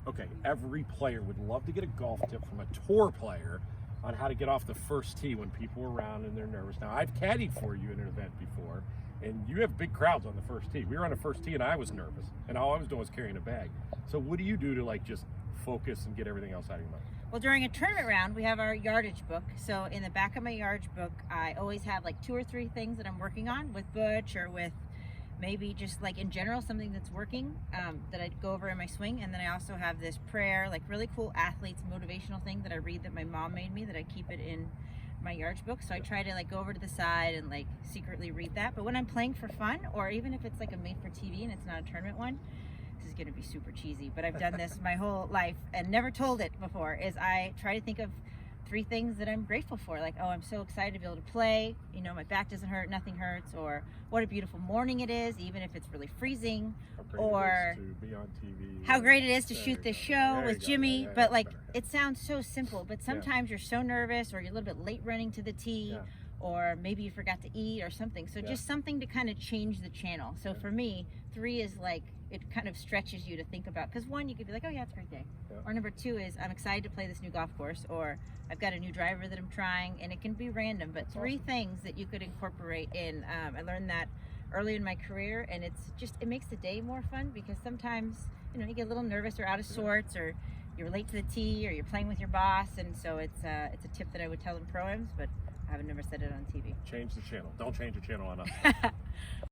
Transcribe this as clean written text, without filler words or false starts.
okay, every player would love to get a golf tip from a tour player on how to get off the first tee when people are around and they're nervous. Now, I've caddied for you in an event before, and you have big crowds on the first tee. We were on the first tee, and I was nervous, and all I was doing was carrying a bag. So what do you do to like just focus and get everything else out of your mind? Well, during a tournament round, we have our yardage book. So in the back of my yardage book, I always have like 2 or 3 things that I'm working on with Butch, or with maybe just like in general, something that's working that I go over in my swing. And then I also have this prayer, like really cool athletes motivational thing that I read that my mom made me, that I keep it in my yardage book. So I try to like go over to the side and like secretly read that. But when I'm playing for fun, or even if it's like a made for TV and it's not a tournament one, this is going to be super cheesy, but I've done this my whole life and never told it before, is I try to think of 3 things that I'm grateful for. Like, oh, I'm so excited to be able to play. You know, my back doesn't hurt, nothing hurts. Or what a beautiful morning it is, even if it's really freezing. Or to be on TV. how great it is to shoot this show with Jimmy. But like, better, it sounds so simple, but sometimes you're so nervous, or you're a little bit late running to the tee, or maybe you forgot to eat or something. So just something to kind of change the channel. So for me, 3 is like, it kind of stretches you to think about, because 1, you could be like, oh yeah, it's a great day. Or number 2 is, I'm excited to play this new golf course, or I've got a new driver that I'm trying, and it can be random, but 3 things that you could incorporate in. I learned that early in my career, and it's just, it makes the day more fun, because sometimes, you know, you get a little nervous or out of sorts, or you're late to the tee, or you're playing with your boss, and so it's a tip that I would tell in pro-ams, but I haven't never said it on TV. Change the channel. Don't change the channel on us.